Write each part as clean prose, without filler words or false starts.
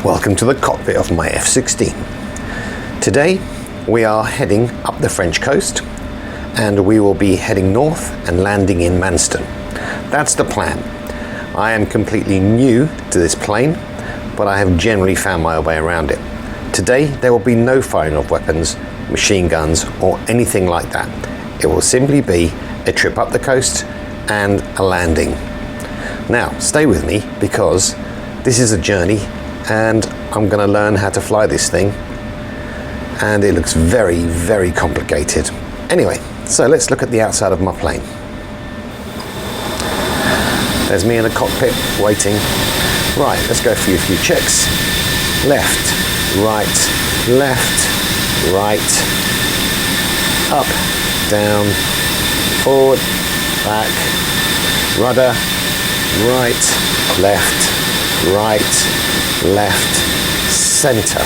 Welcome to the cockpit of my F-16. Today we are heading up the French coast and we will be heading north and landing in Manston. That's the plan. I am completely new to this plane, but I have generally found my way around it. Today there will be no firing of weapons, machine guns or anything like that. It will simply be a trip up the coast and a landing. Now stay with me because this is a journey and I'm going to learn how to fly this thing, and it looks very, very complicated. Anyway, so let's look at the outside of my plane. There's me in the cockpit waiting. Right, let's go through a few checks. Left, right, up, down, forward, back, rudder, right, left, center.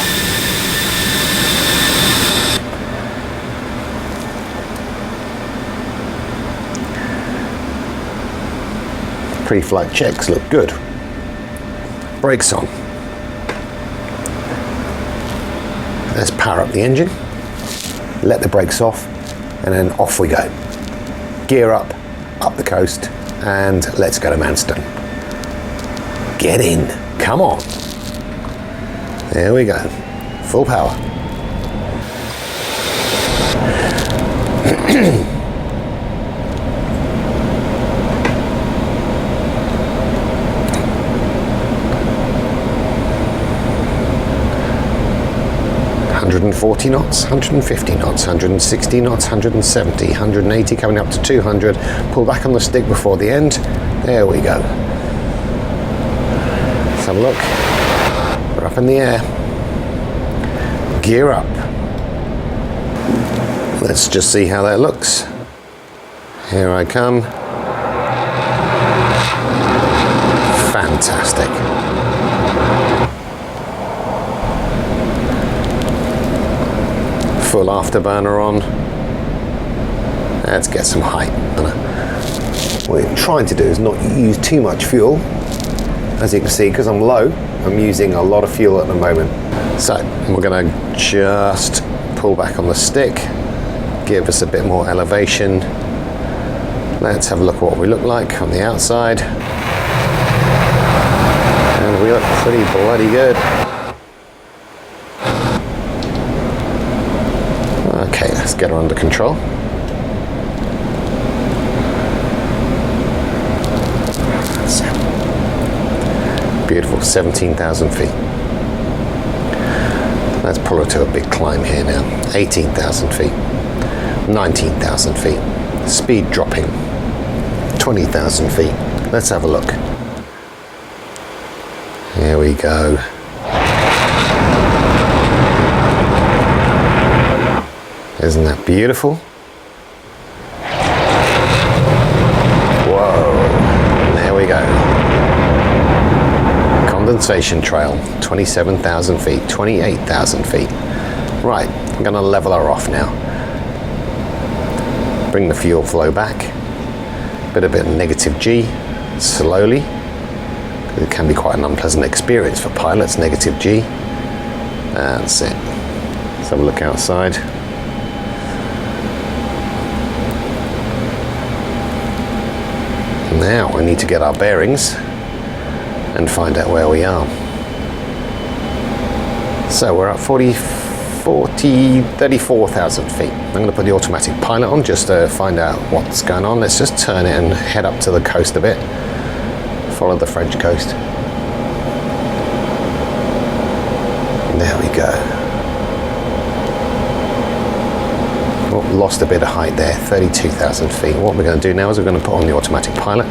Pre-flight checks look good. Brakes on. Let's power up the engine, let the brakes off, and then off we go. Gear up the coast, and let's go to Manston. Get in, come on. There we go, full power. $140 knots, 150 knots, 160 knots, 170, 180, coming up to 200. Pull back on the stick before the end. There we go. Let's have a look. We're up in the air. Gear up. Let's just see how that looks. Here I come. Fantastic. Full afterburner on. Let's get some height. What we're trying to do is not use too much fuel. As you can see, because I'm low, I'm using a lot of fuel at the moment. So we're going to just pull back on the stick, give us a bit more elevation. Let's have a look at what we look like on the outside. And we look pretty bloody good. Okay, let's get her under control. That's it. Beautiful, 17,000 feet. Let's pull her to a big climb here now. 18,000 feet, 19,000 feet. Speed dropping, 20,000 feet. Let's have a look. Here we go. Isn't that beautiful? Whoa, there we go. Condensation trail, 27,000 feet, 28,000 feet. Right, I'm gonna level her off now. Bring the fuel flow back. Bit of negative G, slowly. It can be quite an unpleasant experience for pilots, negative G. That's it. Let's have a look outside. Now we need to get our bearings and find out where we are. So we're at 34,000 feet. I'm going to put the automatic pilot on just to find out what's going on. Let's just turn it and head up to the coast a bit. Follow the French coast. There we go. Oh, lost a bit of height there, 32,000 feet. What we're going to do now is we're going to put on the automatic pilot.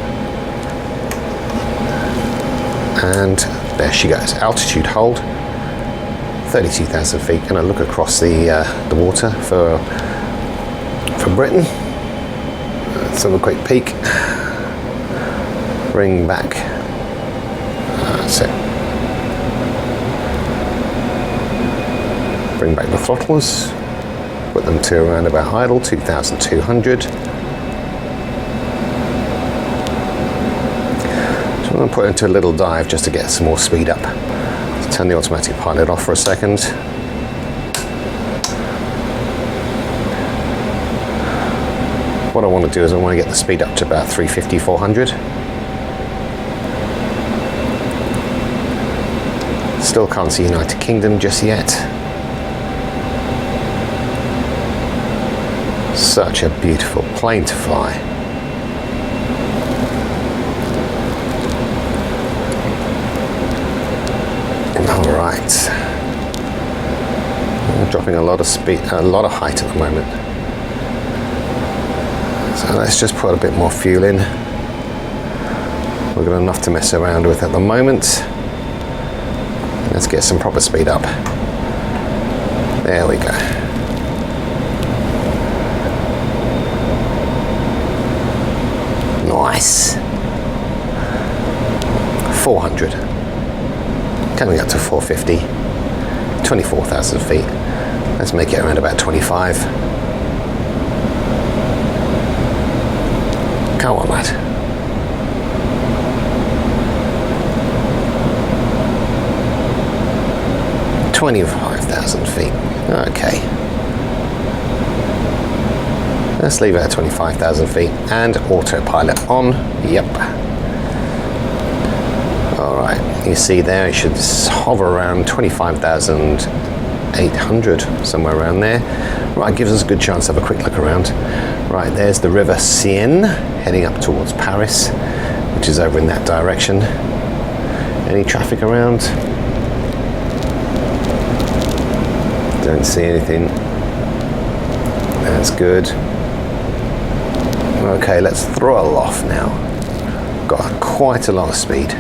And there she goes, altitude hold, 32,000 feet. Going to look across the water for Britain. Let's have a quick peek. Bring back. That's it. Bring back the throttles. Put them to around about idle, 2,200. So I'm going to put into a little dive just to get some more speed up. Turn the automatic pilot off for a second. What I want to do is I want to get the speed up to about 350, 400. Still can't see United Kingdom just yet. Such a beautiful plane to fly. All right. I'm dropping a lot of speed, a lot of height at the moment. So let's just put a bit more fuel in. We've got enough to mess around with at the moment. Let's get some proper speed up. There we go. Nice. 400. Coming up to 450. 24,000 feet. Let's make it around about 25. Come on, lad. $25,000 feet. Okay. Let's leave it at 25,000 feet and autopilot on. Yep. Alright, you see there it should hover around 25,800, somewhere around there. Right, gives us a good chance to have a quick look around. Right, there's the River Seine heading up towards Paris, which is over in that direction. Any traffic around? Don't see anything. That's good. Okay, let's throttle off now. Got quite a lot of speed.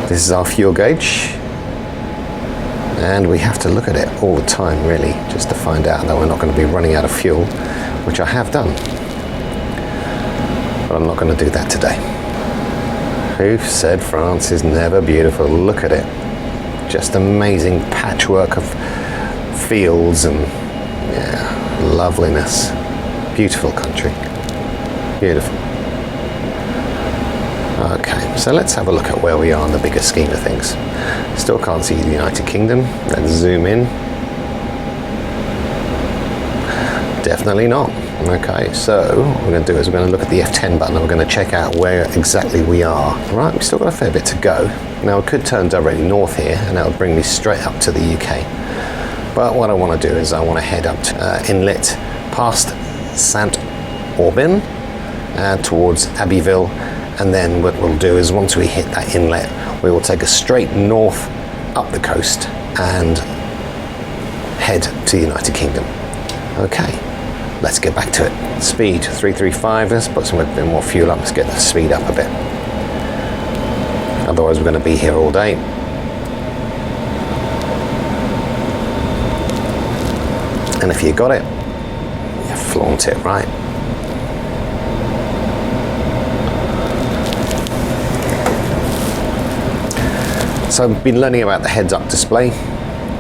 This is our fuel gauge. And we have to look at it all the time, really, just to find out that we're not going to be running out of fuel, which I have done. But I'm not going to do that today. Who said France is never beautiful? Look at it. Just amazing patchwork of fields and loveliness. Beautiful country. Beautiful. Okay, so let's have a look at where we are in the bigger scheme of things. Still can't see the United Kingdom. Let's zoom in. Definitely not. Okay, so what we're going to do is we're going to look at the F10 button and we're going to check out where exactly we are. Right, we've still got a fair bit to go. Now I could turn directly north here and that would bring me straight up to the UK. But what I want to do is I want to head up to inlet past Saint-Aubin towards Abbeville, and then what we'll do is once we hit that inlet we will take a straight north up the coast and head to the United Kingdom. Okay, let's get back to it. Speed 335, let's put some bit more fuel up, let's get the speed up a bit. Otherwise we're going to be here all day. And if you got it, you flaunt it, right? So I've been learning about the heads-up display,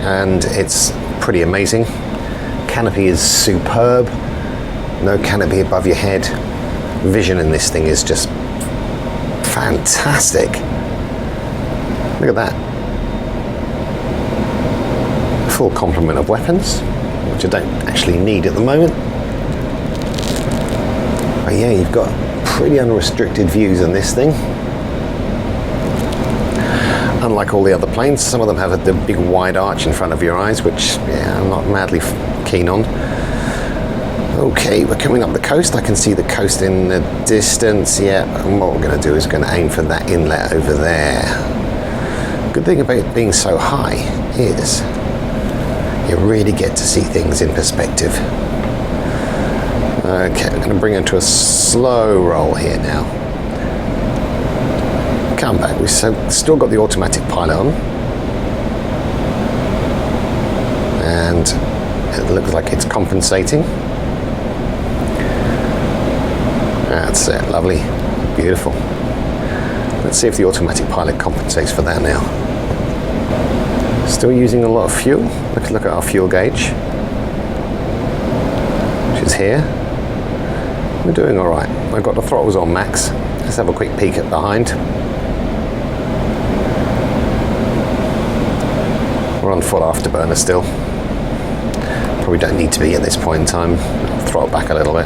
and it's pretty amazing. Canopy is superb. No canopy above your head. Vision in this thing is just fantastic. Look at that. Full complement of weapons, which I don't actually need at the moment. But yeah, you've got pretty unrestricted views on this thing. Unlike all the other planes, some of them have the big wide arch in front of your eyes, which I'm not madly keen on. Okay, we're coming up the coast. I can see the coast in the distance. Yeah, and what we're going to do is going to aim for that inlet over there. Good thing about it being so high is you really get to see things in perspective. Okay, we're going to bring it to a slow roll here now. Come back, we've still got the automatic pilot on. And it looks like it's compensating. That's it, lovely, beautiful. Let's see if the automatic pilot compensates for that now. Still using a lot of fuel. Look at our fuel gauge, which is here. We're doing all right. I've got the throttles on max. Let's have a quick peek at behind. We're on full afterburner still. Probably don't need to be at this point in time. I'll throw it back a little bit.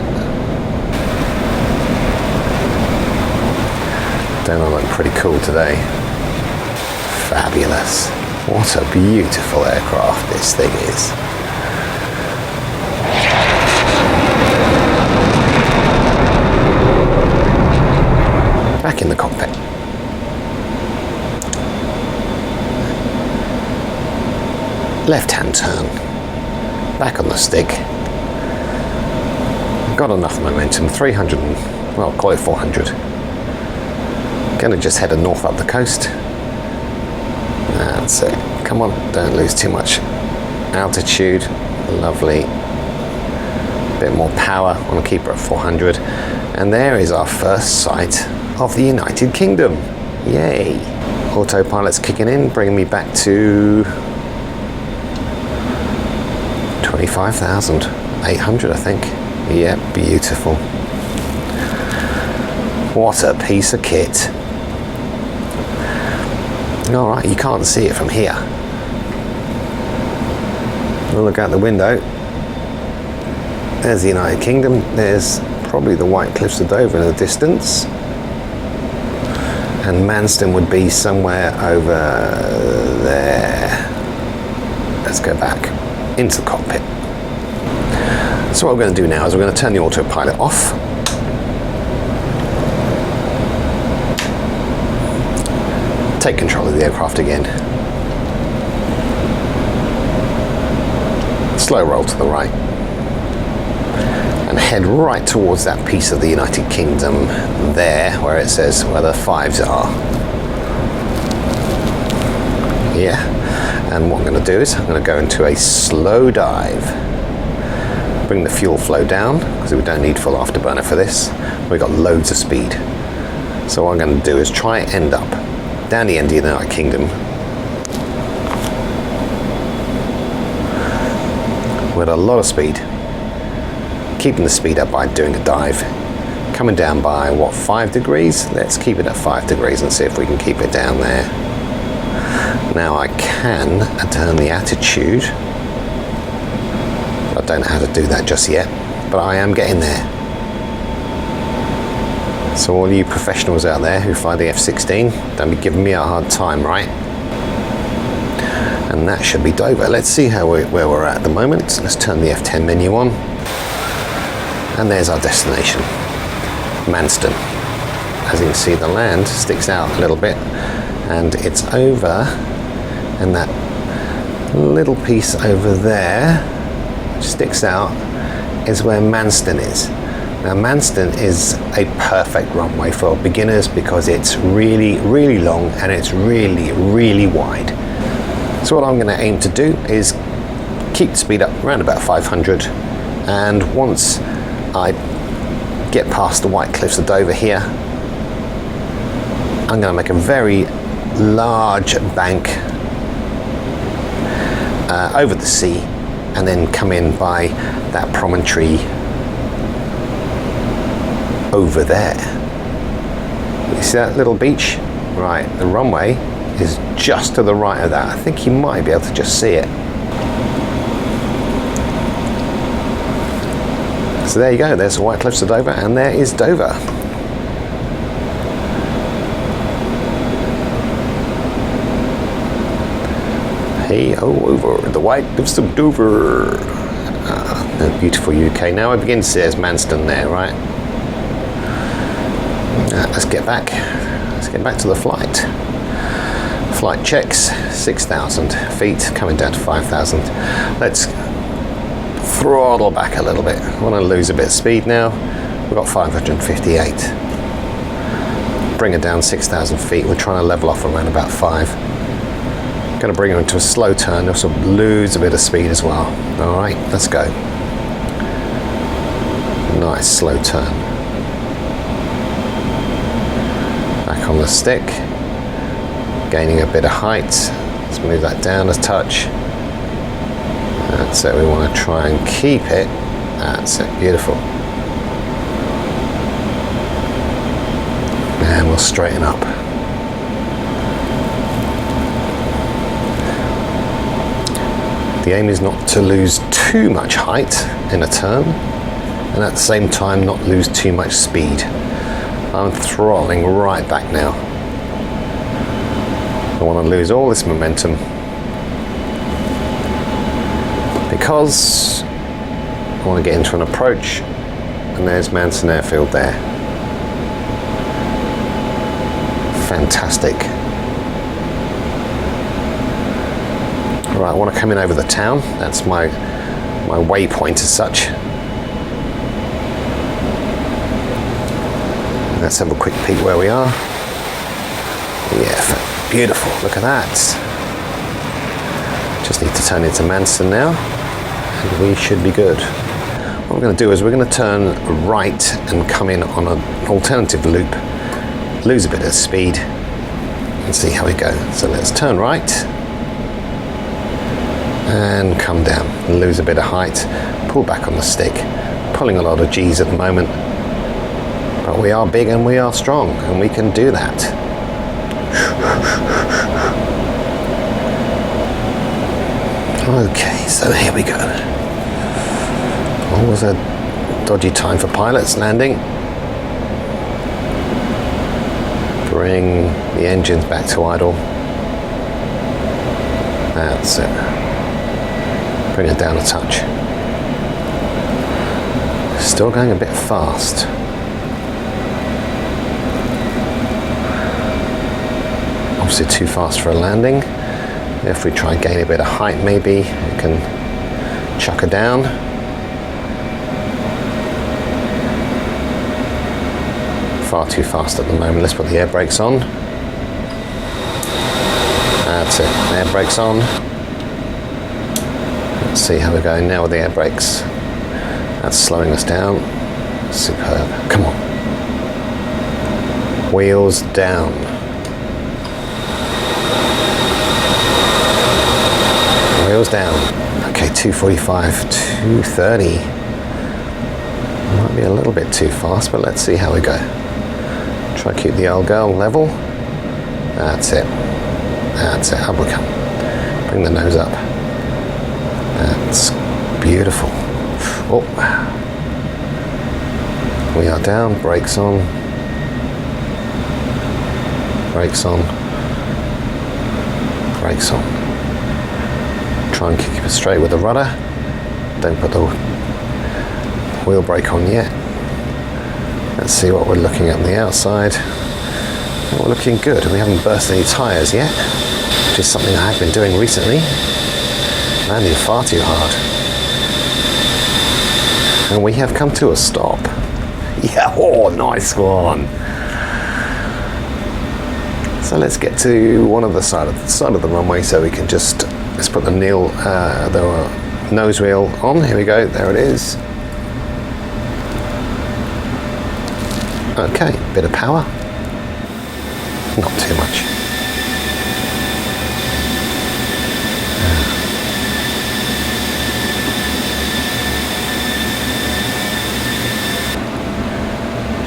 Don't I look pretty cool today? Fabulous. What a beautiful aircraft this thing is. Back in the cockpit. Left-hand turn. Back on the stick. Got enough momentum. 300, well, call it 400. Gonna just head north up the coast. That's it. Come on, don't lose too much altitude. Lovely. Bit more power. I want to keep her at 400. And there is our first sight of the United Kingdom. Yay. Autopilot's kicking in, bringing me back to 25,800, I think. Yeah, beautiful. What a piece of kit. All right, you can't see it from here. We'll look out the window. There's the United Kingdom. There's probably the White Cliffs of Dover in the distance. And Manston would be somewhere over there. Let's go back into the cockpit. So what we're going to do now is we're going to turn the autopilot off. Take control of the aircraft again. Slow roll to the right. And head right towards that piece of the United Kingdom there, where it says where the fives are. Yeah. And what I'm going to do is I'm going to go into a slow dive. Bring the fuel flow down, because we don't need full afterburner for this. We've got loads of speed. So what I'm going to do is try and end up down the end of the United Kingdom with a lot of speed. Keeping the speed up by doing a dive. Coming down by, what, 5 degrees? Let's keep it at 5 degrees and see if we can keep it down there. Now I can turn the attitude. I don't know how to do that just yet, but I am getting there. So all you professionals out there who fly the F-16, don't be giving me a hard time, right? And that should be Dover. Let's see where we're at the moment. Let's turn the F10 menu on. And there's our destination, Manston. As you can see, the land sticks out a little bit, and it's over, and that little piece over there, which sticks out, is where Manston is. Now Manston is a perfect runway for beginners because it's really, really long and it's really, really wide. So what I'm going to aim to do is keep the speed up around about 500, and once I get past the White Cliffs of Dover here, I'm going to make a very large bank over the sea and then come in by that promontory over there. You see that little beach? Right, the runway is just to the right of that. I think you might be able to just see it. So there you go, there's the White Cliffs of Dover, and there is Dover. Hey, over the White Cliffs of Dover. The beautiful UK. Now I begin to see there's Manston there, right? Let's get back. Let's get back to the flight. Flight checks, 6,000 feet, coming down to 5,000. Let's throttle back a little bit. I want to lose a bit of speed now. We've got 558. Bring it down 6,000 feet. We're trying to level off around about 5. Going to bring her into a slow turn. Also lose a bit of speed as well. All right, let's go. Nice slow turn. Back on the stick. Gaining a bit of height. Let's move that down a touch. That's it, we want to try and keep it. That's it, beautiful. And we'll straighten up. The aim is not to lose too much height in a turn, and at the same time not lose too much speed. I'm throttling right back now. I want to lose all this momentum because I want to get into an approach, and there's Manston Airfield there. Fantastic. Right, I want to come in over the town. That's my waypoint as such. Let's have a quick peek where we are. Yeah, beautiful. Look at that. Just need to turn into Manston now, and we should be good. What we're going to do is we're going to turn right and come in on an alternative loop, lose a bit of speed, and see how we go. So let's turn right and come down and lose a bit of height, pull back on the stick, pulling a lot of G's at the moment, but we are big and we are strong and we can do that. Okay, so here we go. Always a dodgy time for pilots landing. Bring the engines back to idle. That's it. Bring it down a touch. Still going a bit fast. Obviously too fast for a landing. If we try and gain a bit of height, maybe we can chuck her down. Far too fast at the moment. Let's put the air brakes on. That's it, air brakes on. Let's see how we're going now with the air brakes. That's slowing us down. Superb. Come on. Wheels down. Wheels down. Okay, 245, 230. Might be a little bit too fast, but let's see how we go. Try to keep the old girl level. That's it. That's it. Up we come. Bring the nose up. That's beautiful. Oh. We are down. Brakes on. Brakes on. Brakes on. Try and keep it straight with the rudder. Don't put the wheel brake on yet. Let's see what we're looking at on the outside. We're looking good. We haven't burst any tyres yet, which is something I have been doing recently. Landing far too hard. And we have come to a stop. Yeah, oh, nice one. So let's get to one of the side of the runway so we can just, let's put the nose wheel on. Here we go, there it is. Okay, bit of power. Not too much.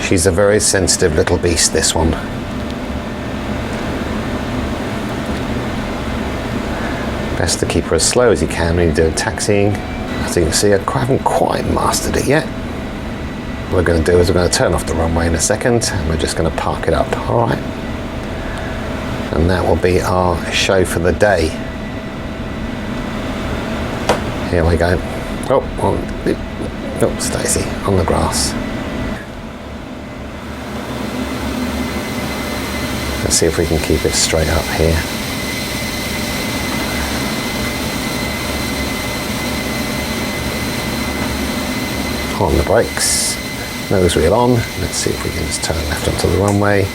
She's a very sensitive little beast, this one. Best to keep her as slow as you can when you're doing taxiing. As you can see, I haven't quite mastered it yet. What we're going to do is we're going to turn off the runway in a second and we're just going to park it up, all right? And that will be our show for the day. Here we go. Oh, Stacey, on the grass. Let's see if we can keep it straight up here. On the brakes, nose wheel on. Let's see if we can just turn left onto the runway.